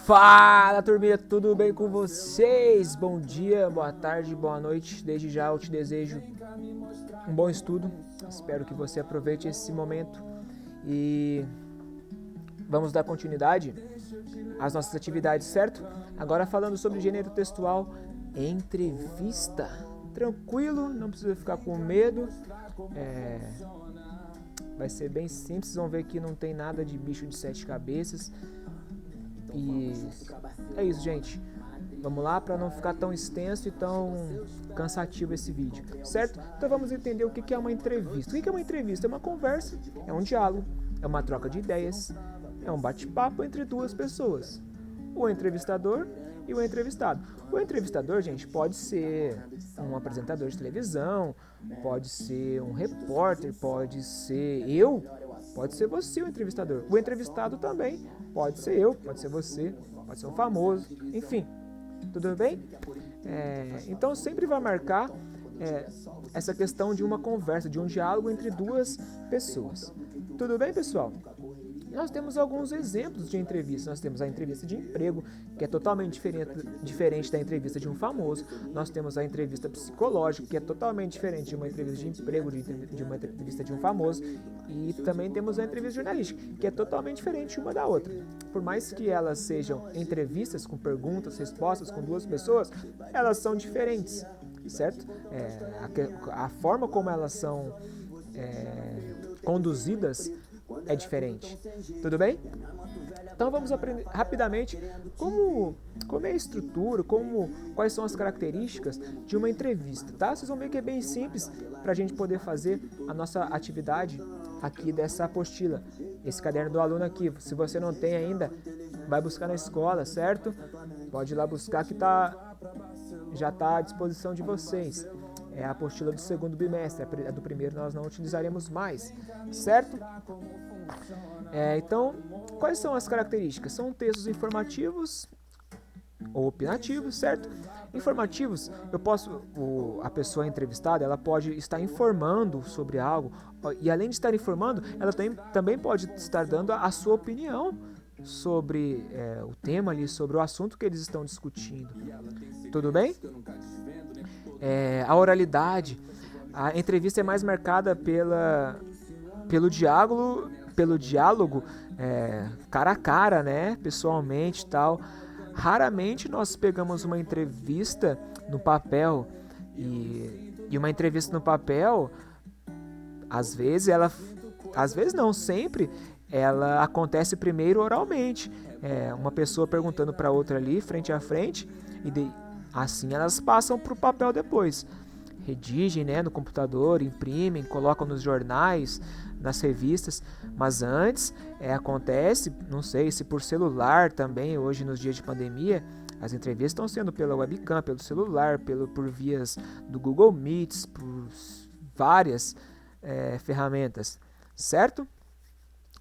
Fala, turminha, tudo bem com vocês? Bom dia, boa tarde, boa noite. Desde já eu te desejo um bom estudo. Espero que você aproveite esse momento e vamos dar continuidade às nossas atividades, certo? Agora falando sobre gênero textual, entrevista. Tranquilo, não precisa ficar com medo. Vai ser bem simples, vocês vão ver que não tem nada de bicho de 7 cabeças. E é isso, gente. Vamos lá para não ficar tão extenso e tão cansativo esse vídeo, certo? Então vamos entender o que é uma entrevista. O que é uma entrevista? É uma conversa, é um diálogo, é uma troca de ideias, é um bate-papo entre duas pessoas. O entrevistador e o entrevistado. O entrevistador, gente, pode ser um apresentador de televisão, pode ser um repórter, pode ser eu, pode ser você o entrevistador. O entrevistado também pode ser eu, pode ser você, pode ser um famoso, enfim. Tudo bem? Então sempre vai marcar essa questão de uma conversa, de um diálogo entre duas pessoas. Tudo bem, pessoal? Nós temos alguns exemplos de entrevista. Nós temos a entrevista de emprego, que é totalmente diferente da entrevista de um famoso. Nós temos a entrevista psicológica, que é totalmente diferente de uma entrevista de emprego, de uma entrevista de um famoso. E também temos a entrevista jornalística, que é totalmente diferente uma da outra. Por mais que elas sejam entrevistas com perguntas, respostas com duas pessoas, elas são diferentes, certo? A forma como elas são conduzidas é diferente. Tudo bem? Então vamos aprender rapidamente como é a estrutura, quais são as características de uma entrevista, tá? Vocês vão ver que é bem simples para a gente poder fazer a nossa atividade aqui dessa apostila. Esse caderno do aluno aqui, se você não tem ainda, vai buscar na escola, certo? Pode ir lá buscar que já está à disposição de vocês. É a apostila do segundo bimestre, a do primeiro nós não utilizaremos mais, certo? Então, quais são as características? São textos informativos ou opinativos, certo? Informativos, a pessoa entrevistada, ela pode estar informando sobre algo, e além de estar informando, ela também pode estar dando a sua opinião sobre o tema ali, sobre o assunto que eles estão discutindo. Tudo bem? A oralidade, a entrevista é mais marcada pelo diálogo cara a cara, né? Pessoalmente e tal. Raramente nós pegamos uma entrevista no papel e uma entrevista no papel, às vezes não, sempre ela acontece primeiro oralmente. Uma pessoa perguntando para outra ali, frente a frente, assim elas passam para o papel depois. Redigem, né, no computador, imprimem, colocam nos jornais, nas revistas, mas antes acontece, não sei se por celular também, hoje nos dias de pandemia, as entrevistas estão sendo pela webcam, pelo celular, por vias do Google Meets, por várias ferramentas, certo?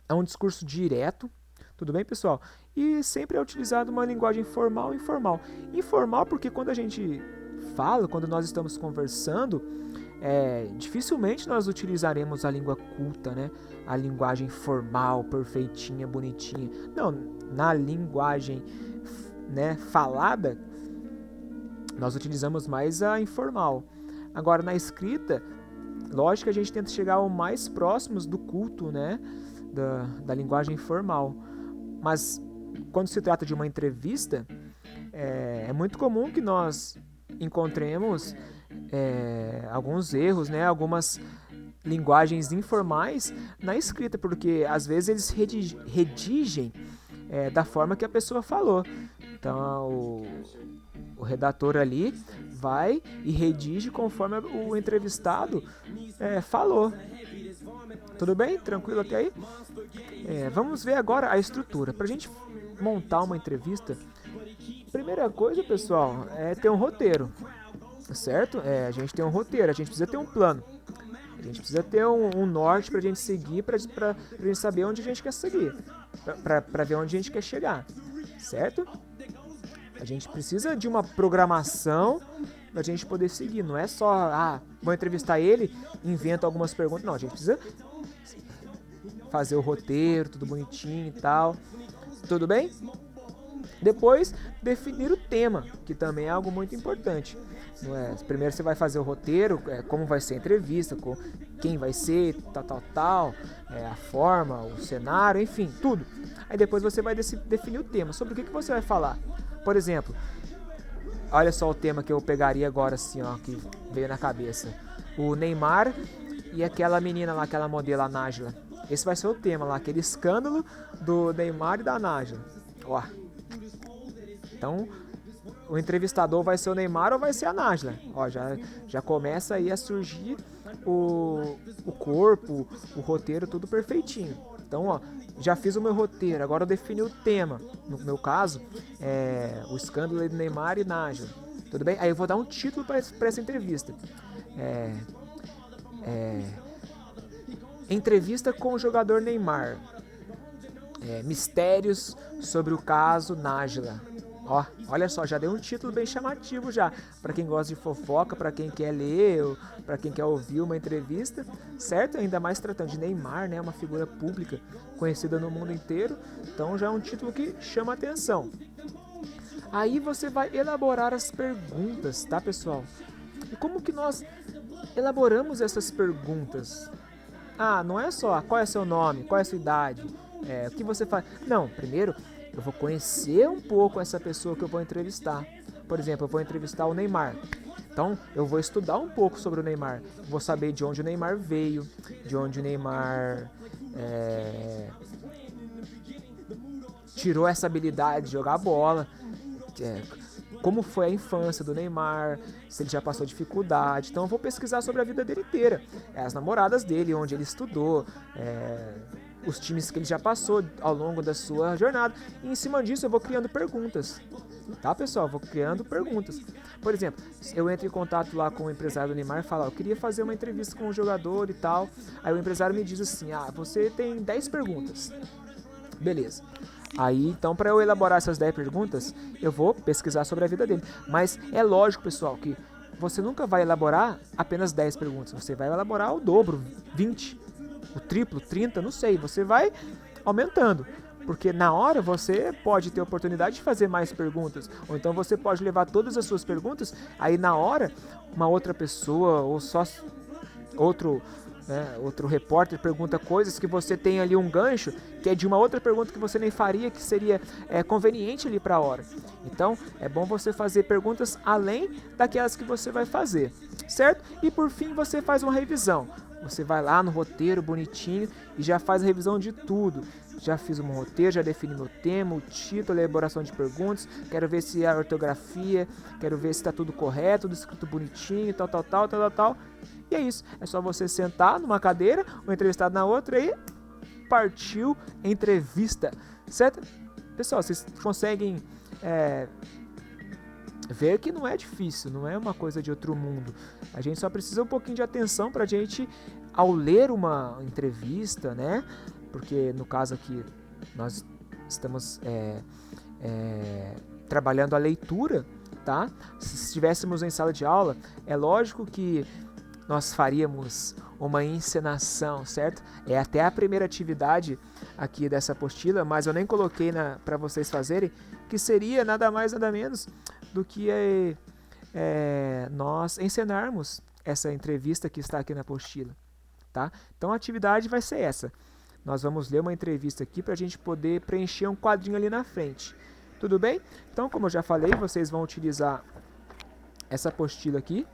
É um discurso direto, tudo bem, pessoal? E sempre é utilizado uma linguagem formal e informal. Informal porque quando a gente fala, quando nós estamos conversando, dificilmente nós utilizaremos a língua culta, né? A linguagem formal, perfeitinha, bonitinha. Não, na linguagem falada, nós utilizamos mais a informal. Agora, na escrita, lógico que a gente tenta chegar ao mais próximos do culto, né? Da linguagem formal. Mas quando se trata de uma entrevista, é muito comum que nós encontremos alguns erros, né, algumas linguagens informais na escrita, porque às vezes eles redigem da forma que a pessoa falou. Então o redator ali vai e redige conforme o entrevistado falou. Tudo bem? Tranquilo até aí? Vamos ver agora a estrutura. Para a gente montar uma entrevista, primeira coisa, pessoal, é ter um roteiro, certo? A gente tem um roteiro, a gente precisa ter um plano, a gente precisa ter um norte para a gente seguir, para a gente saber onde a gente quer seguir, para ver onde a gente quer chegar, certo? A gente precisa de uma programação para a gente poder seguir, não é só, vou entrevistar ele, invento algumas perguntas, não, a gente precisa fazer o roteiro, tudo bonitinho e tal, tudo bem? Depois, definir o tema, que também é algo muito importante. Não é? Primeiro você vai fazer o roteiro, como vai ser a entrevista, com quem vai ser, tal, a forma, o cenário, enfim, tudo. Aí depois você vai definir o tema, sobre o que você vai falar. Por exemplo, olha só o tema que eu pegaria agora assim, ó, que veio na cabeça. O Neymar e aquela menina lá, aquela modelo, a Nájila. Esse vai ser o tema lá, aquele escândalo do Neymar e da Nájila. Ó. Então, o entrevistador vai ser o Neymar ou vai ser a Nájila? Ó, já começa aí a surgir o corpo, o roteiro, tudo perfeitinho. Então, ó, já fiz o meu roteiro, agora eu defini o tema. No meu caso, o escândalo do Neymar e Nájila. Tudo bem? Aí eu vou dar um título para essa entrevista. Entrevista com o jogador Neymar. Mistérios sobre o caso Nájila. Ó, olha só, já deu um título bem chamativo já, para quem gosta de fofoca, para quem quer ler, para quem quer ouvir uma entrevista, certo? Ainda mais tratando de Neymar, né, uma figura pública conhecida no mundo inteiro, então já é um título que chama atenção. Aí você vai elaborar as perguntas, tá, pessoal? E como que nós elaboramos essas perguntas? Ah, não é só qual é seu nome, qual é a sua idade, o que você faz. Não, primeiro eu vou conhecer um pouco essa pessoa que eu vou entrevistar. Por exemplo, eu vou entrevistar o Neymar. Então, eu vou estudar um pouco sobre o Neymar. Vou saber de onde o Neymar veio, de onde o Neymar tirou essa habilidade de jogar bola, como foi a infância do Neymar, se ele já passou dificuldade. Então, eu vou pesquisar sobre a vida dele inteira. As namoradas dele, onde ele estudou, os times que ele já passou ao longo da sua jornada. E em cima disso eu vou criando perguntas. Tá, pessoal? Vou criando perguntas. Por exemplo, eu entro em contato lá com o empresário do Neymar e falo, eu queria fazer uma entrevista com o jogador e tal. Aí o empresário me diz assim, você tem 10 perguntas. Beleza. Aí, então, para eu elaborar essas 10 perguntas, eu vou pesquisar sobre a vida dele. Mas é lógico, pessoal, que você nunca vai elaborar apenas 10 perguntas. Você vai elaborar o dobro, 20. O triplo, 30, não sei, você vai aumentando, porque na hora você pode ter a oportunidade de fazer mais perguntas, ou então você pode levar todas as suas perguntas, aí na hora uma outra pessoa ou só outro repórter pergunta coisas que você tem ali um gancho, que é de uma outra pergunta que você nem faria, que seria conveniente ali para a hora. Então é bom você fazer perguntas além daquelas que você vai fazer, certo? E por fim você faz uma revisão. Você vai lá no roteiro bonitinho e já faz a revisão de tudo. Já fiz um roteiro, já defini meu tema, o título, a elaboração de perguntas. Quero ver se a ortografia, quero ver se está tudo correto, tudo escrito bonitinho, tal. E é isso. É só você sentar numa cadeira, o entrevistado na outra e partiu entrevista. Certo? Pessoal, vocês conseguem ver que não é difícil, não é uma coisa de outro mundo. A gente só precisa um pouquinho de atenção para a gente, ao ler uma entrevista, né? Porque no caso aqui nós estamos trabalhando a leitura, tá? Se estivéssemos em sala de aula, é lógico que nós faríamos uma encenação, certo? É até a primeira atividade aqui dessa apostila, mas eu nem coloquei para vocês fazerem, que seria nada mais nada menos do que nós encenarmos essa entrevista que está aqui na apostila, tá? Então a atividade vai ser essa. Nós vamos ler uma entrevista aqui para a gente poder preencher um quadrinho ali na frente. Tudo bem? Então, como eu já falei, vocês vão utilizar essa apostila aqui,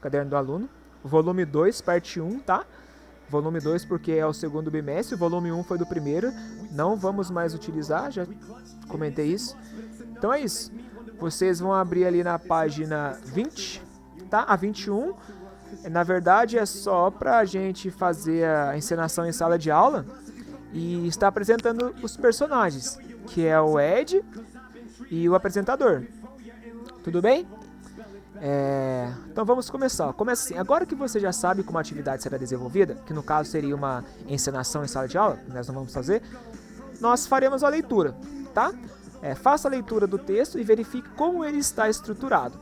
Caderno do Aluno, volume 2, parte 1, tá? Volume 2 porque é o segundo bimestre, o volume 1 foi do primeiro, não vamos mais utilizar, já comentei isso. Então é isso. Vocês vão abrir ali na página 20, tá? A 21, na verdade, é só pra gente fazer a encenação em sala de aula e estar apresentando os personagens, que é o Ed e o apresentador. Tudo bem? Então vamos começar. Começa assim. Agora que você já sabe como a atividade será desenvolvida, que no caso seria uma encenação em sala de aula, que nós não vamos fazer, nós faremos a leitura, tá? Faça a leitura do texto e verifique como ele está estruturado.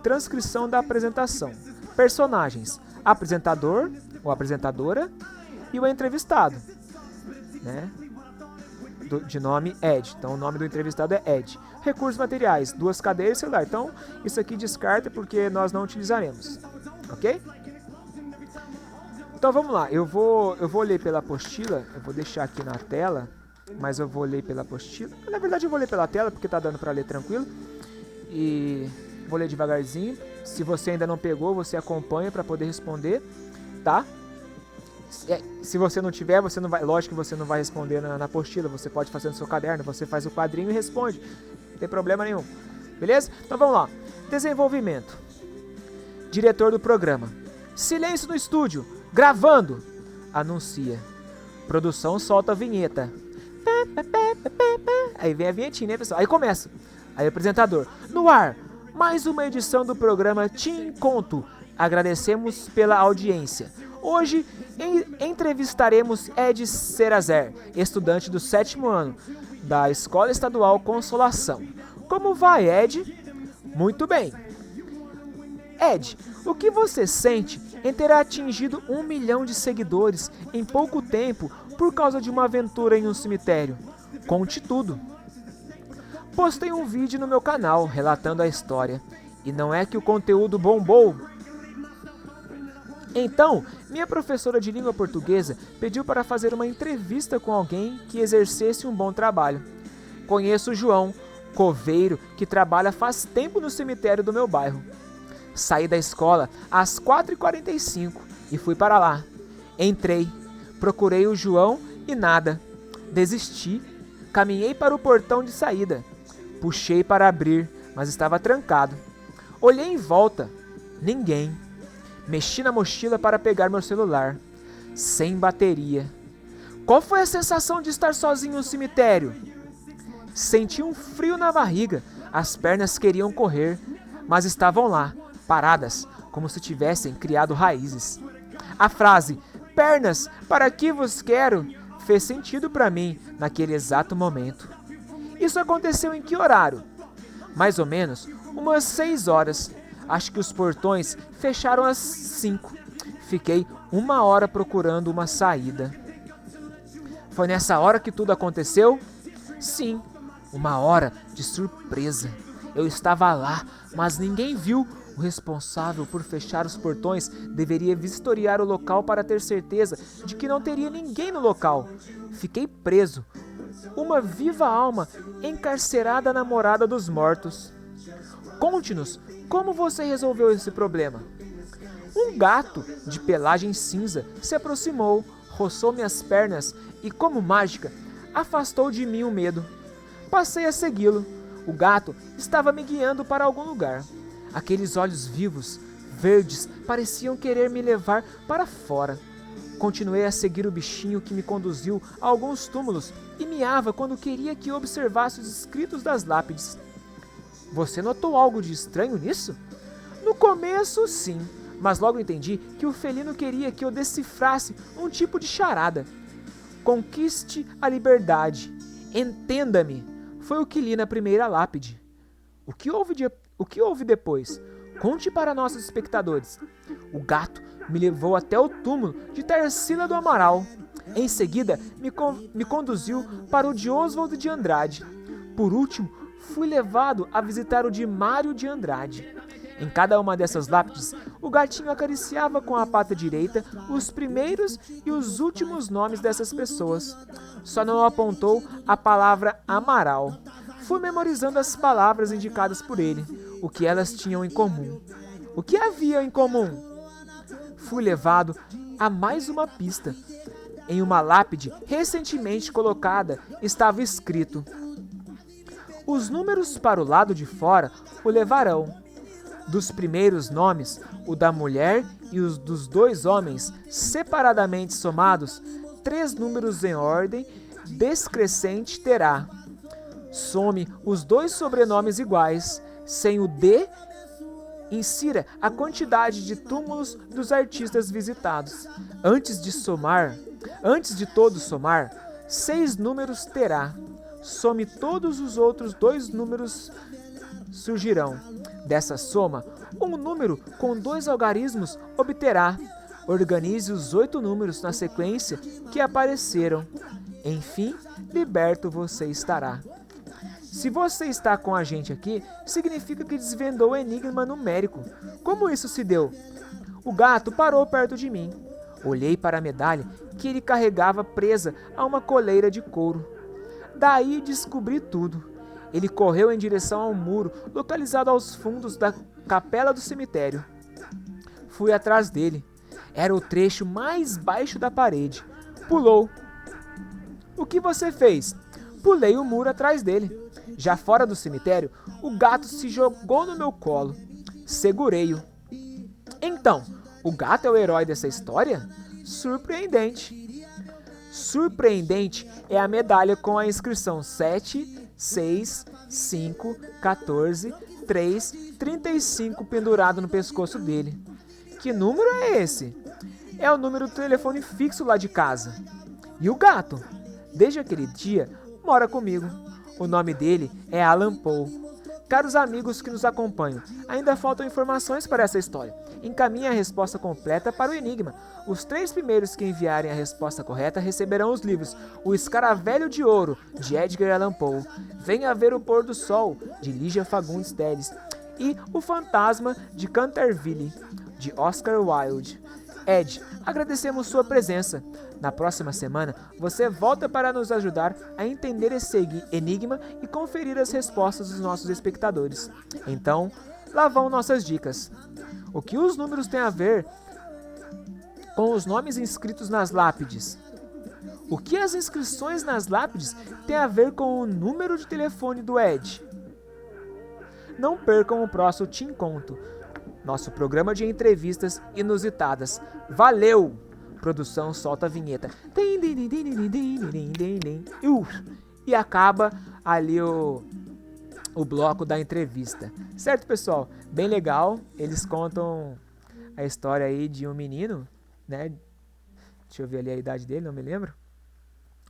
Transcrição da apresentação. Personagens: apresentador ou apresentadora e o entrevistado, né? de nome Ed. Então o nome do entrevistado é Ed. Recursos materiais, 2 cadeiras e celular. Então isso aqui descarta porque nós não utilizaremos. Ok? Então vamos lá. Eu vou ler pela apostila. Eu vou deixar aqui na tela. Mas eu vou ler pela apostila. Na verdade eu vou ler pela tela porque tá dando para ler tranquilo. E vou ler devagarzinho. Se você ainda não pegou, você acompanha para poder responder, tá? Se você não tiver, você não vai, lógico que você não vai responder na apostila, você pode fazer no seu caderno, você faz o quadrinho e responde. Não tem problema nenhum. Beleza? Então vamos lá. Desenvolvimento. Diretor do programa. Silêncio no estúdio. Gravando. Anuncia. Produção solta a vinheta. Aí vem a vinhetinha, né, pessoal? Aí começa. Aí apresentador. No ar. Mais uma edição do programa Te Conto. Agradecemos pela audiência. Hoje entrevistaremos Ed Serazer, estudante do 7º ano da Escola Estadual Consolação. Como vai, Ed? Muito bem. Ed, o que você sente em ter atingido 1 milhão de seguidores em pouco tempo por causa de uma aventura em um cemitério? Conte tudo. Postei um vídeo no meu canal relatando a história, e não é que o conteúdo bombou. Então, minha professora de língua portuguesa pediu para fazer uma entrevista com alguém que exercesse um bom trabalho. Conheço o João, coveiro, que trabalha faz tempo no cemitério do meu bairro. Saí da escola às 4h45 e fui para lá. Entrei, procurei o João e nada. Desisti, caminhei para o portão de saída. Puxei para abrir, mas estava trancado. Olhei em volta, ninguém. Mexi na mochila para pegar meu celular. Sem bateria. Qual foi a sensação de estar sozinho no cemitério? Senti um frio na barriga. As pernas queriam correr, mas estavam lá, paradas, como se tivessem criado raízes. A frase, pernas, para que vos quero, fez sentido para mim naquele exato momento. Isso aconteceu em que horário? Mais ou menos umas 6 horas. Acho que os portões fecharam às 5. Fiquei 1 hora procurando uma saída. Foi nessa hora que tudo aconteceu? Sim, 1 hora de surpresa. Eu estava lá, mas ninguém viu. O responsável por fechar os portões deveria vistoriar o local para ter certeza de que não teria ninguém no local. Fiquei preso. Uma viva alma encarcerada na morada dos mortos. Conte-nos, como você resolveu esse problema? Um gato de pelagem cinza se aproximou, roçou minhas pernas e, como mágica, afastou de mim o medo. Passei a segui-lo. O gato estava me guiando para algum lugar. Aqueles olhos vivos, verdes, pareciam querer me levar para fora. Continuei a seguir o bichinho que me conduziu a alguns túmulos e miava quando queria que eu observasse os escritos das lápides. Você notou algo de estranho nisso? No começo, sim, mas logo entendi que o felino queria que eu decifrasse um tipo de charada. Conquiste a liberdade. Entenda-me. Foi o que li na primeira lápide. O que houve depois? Conte para nossos espectadores. O gato me levou até o túmulo de Tarsila do Amaral. Em seguida, me conduziu para o de Oswald de Andrade. Por último, fui levado a visitar o de Mário de Andrade. Em cada uma dessas lápides, o gatinho acariciava com a pata direita os primeiros e os últimos nomes dessas pessoas. Só não apontou a palavra Amaral. Fui memorizando as palavras indicadas por ele, o que elas tinham em comum. O que havia em comum? Fui levado a mais uma pista. Em uma lápide recentemente colocada estava escrito: os números para o lado de fora o levarão. Dos primeiros nomes, o da mulher e os dos 2 homens, separadamente somados, 3 números em ordem descrescente terá. Some os 2 sobrenomes iguais, sem o D, insira a quantidade de túmulos dos artistas visitados. Antes de todos somar, 6 números terá. Some todos os outros 2 números surgirão. Dessa soma, um número com 2 algarismos obterá. Organize os 8 números na sequência que apareceram. Enfim, liberto você estará. Se você está com a gente aqui, significa que desvendou o enigma numérico. Como isso se deu? O gato parou perto de mim. Olhei para a medalha que ele carregava presa a uma coleira de couro. Daí descobri tudo. Ele correu em direção ao muro, localizado aos fundos da capela do cemitério. Fui atrás dele. Era o trecho mais baixo da parede. Pulou. O que você fez? Pulei o muro atrás dele. Já fora do cemitério, o gato se jogou no meu colo. Segurei-o. Então, o gato é o herói dessa história? Surpreendente. Surpreendente é a medalha com a inscrição 7, 6, 5, 14, 3, 35 pendurado no pescoço dele. Que número é esse? É o número do telefone fixo lá de casa. E o gato? Desde aquele dia, mora comigo. O nome dele é Alan Poe. Caros amigos que nos acompanham, ainda faltam informações para essa história. Encaminhe a resposta completa para o enigma. Os 3 primeiros que enviarem a resposta correta receberão os livros O Escaravelho de Ouro, de Edgar Allan Poe, Venha Ver o Pôr do Sol, de Lígia Fagundes Telles, e O Fantasma de Canterville, de Oscar Wilde. Ed, agradecemos sua presença. Na próxima semana, você volta para nos ajudar a entender esse enigma e conferir as respostas dos nossos espectadores. Então, lá vão nossas dicas. O que os números têm a ver com os nomes inscritos nas lápides? O que as inscrições nas lápides têm a ver com o número de telefone do Ed? Não percam o próximo Te Conto, nosso programa de entrevistas inusitadas. Valeu! Produção, solta a vinheta. E acaba ali o bloco da entrevista. Certo, pessoal? Bem legal. Eles contam a história aí de um menino, né? Deixa eu ver ali a idade dele, não me lembro.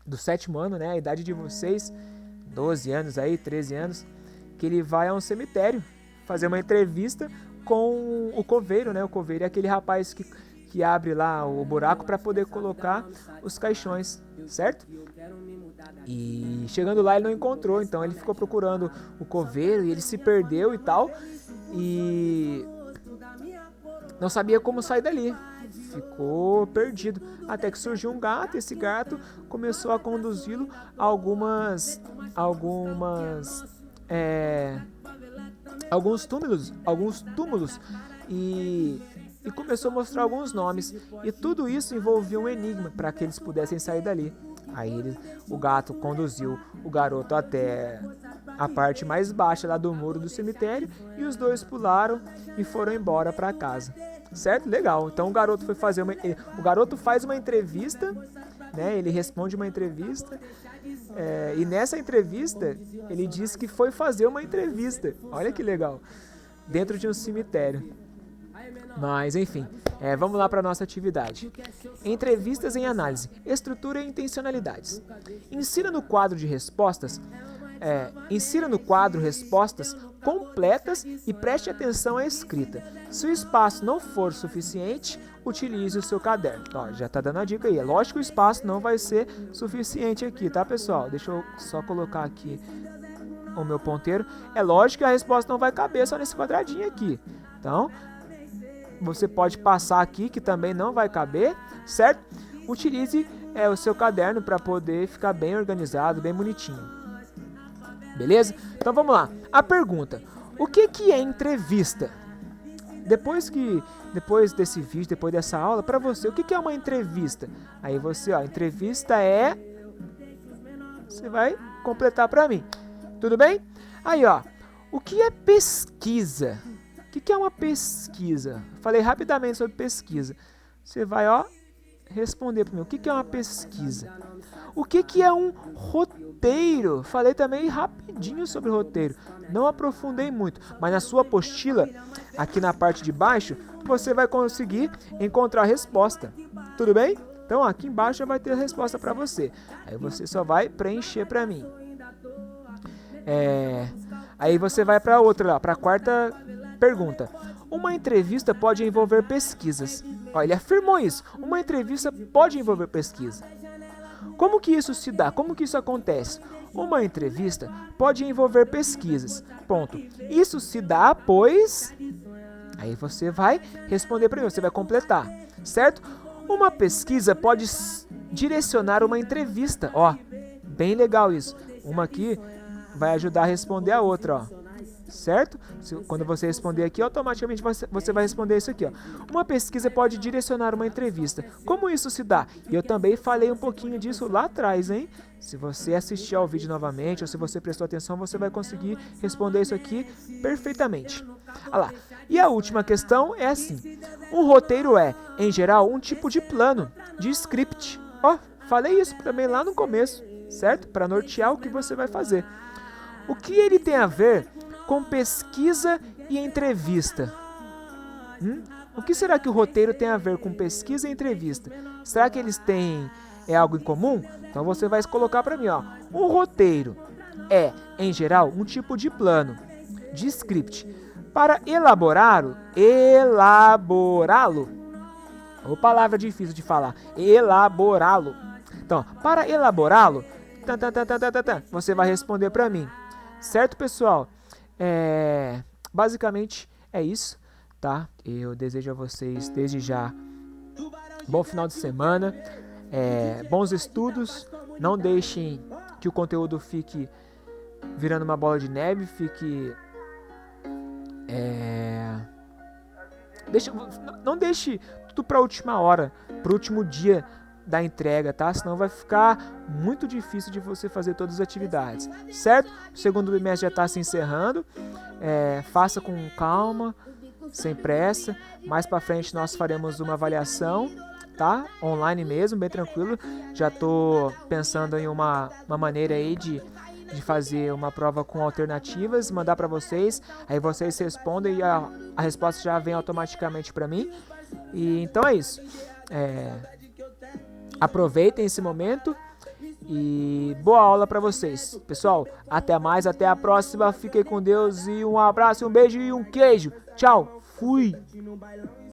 Do 7º ano, né? A idade de vocês, 12 anos aí, 13 anos, que ele vai a um cemitério fazer uma entrevista com o coveiro, né? O coveiro é aquele rapaz que abre lá o buraco para poder colocar os caixões, certo? E chegando lá ele não encontrou, então ele ficou procurando o coveiro e ele se perdeu e tal, e não sabia como sair dali, ficou perdido, até que surgiu um gato, e esse gato começou a conduzi-lo a alguns túmulos e começou a mostrar alguns nomes, e tudo isso envolvia um enigma para que eles pudessem sair dali. Aí o gato conduziu o garoto até a parte mais baixa lá do muro do cemitério, e os dois pularam e foram embora para casa. Certo? Legal. Então o garoto faz uma entrevista, né? Ele responde uma entrevista, e nessa entrevista ele diz que foi fazer uma entrevista. Olha que legal. Dentro de um cemitério. Mas, enfim, vamos lá para a nossa atividade. Entrevistas em análise, estrutura e intencionalidades. Insira no quadro respostas completas e preste atenção à escrita. Se o espaço não for suficiente, utilize o seu caderno. Ó, já está dando a dica aí. É lógico que o espaço não vai ser suficiente aqui, tá, pessoal? Deixa eu só colocar aqui o meu ponteiro. É lógico que a resposta não vai caber só nesse quadradinho aqui. Então, você pode passar aqui, que também não vai caber, certo? Utilize o seu caderno para poder ficar bem organizado, bem bonitinho. Beleza? Então vamos lá. A pergunta: o que é entrevista? Depois desse vídeo, depois dessa aula, para você, o que é uma entrevista? Aí você, entrevista você vai completar para mim. Tudo bem? Aí, o que é pesquisa? O que é uma pesquisa? Falei rapidamente sobre pesquisa. Você vai, responder para mim. O que é uma pesquisa? O que é um roteiro? Falei também rapidinho sobre roteiro. Não aprofundei muito. Mas na sua apostila, aqui na parte de baixo, você vai conseguir encontrar a resposta. Tudo bem? Então, aqui embaixo já vai ter a resposta para você. Aí você só vai preencher para mim. Aí você vai para outra, para a quarta pergunta. Uma entrevista pode envolver pesquisas. Ele afirmou isso. Uma entrevista pode envolver pesquisa. Como que isso se dá? Como que isso acontece? Uma entrevista pode envolver pesquisas. Ponto. Isso se dá, pois... Aí você vai responder para mim, você vai completar, certo? Uma pesquisa pode direcionar uma entrevista. Ó, bem legal isso. Uma aqui vai ajudar a responder a outra, ó. Certo? Quando você responder aqui, automaticamente você vai responder isso aqui, ó. Uma pesquisa pode direcionar uma entrevista. Como isso se dá? E eu também falei um pouquinho disso lá atrás, hein? Se você assistir ao vídeo novamente, ou se você prestou atenção, você vai conseguir responder isso aqui perfeitamente. Olha lá. E a última questão é assim. Um roteiro é, em geral, um tipo de plano, de script. Ó, falei isso também lá no começo, certo? Para nortear o que você vai fazer. O que ele tem a ver com pesquisa e entrevista? O que será que o roteiro tem a ver com pesquisa e entrevista? Será que eles têm algo em comum? Então você vai colocar para mim, ó. Um roteiro é, em geral, um tipo de plano, de script. Para elaborá-lo, ou palavra difícil de falar, elaborá-lo. Então, para elaborá-lo, você vai responder para mim. Certo, pessoal? Basicamente é isso, tá? Eu desejo a vocês, desde já, bom final de semana, bons estudos. Não deixem que o conteúdo fique virando uma bola de neve, não deixe tudo para a última hora, para o último dia da entrega, tá? Senão vai ficar muito difícil de você fazer todas as atividades, certo? O segundo bimestre já está se encerrando, faça com calma, sem pressa. Mais para frente nós faremos uma avaliação, tá? Online mesmo, bem tranquilo. Já estou pensando em uma maneira aí de fazer uma prova com alternativas, mandar para vocês, aí vocês respondem e a resposta já vem automaticamente para mim. E então é isso. Aproveitem esse momento e boa aula para vocês. Pessoal, até mais, até a próxima. Fiquem com Deus e um abraço, um beijo e um queijo. Tchau, fui!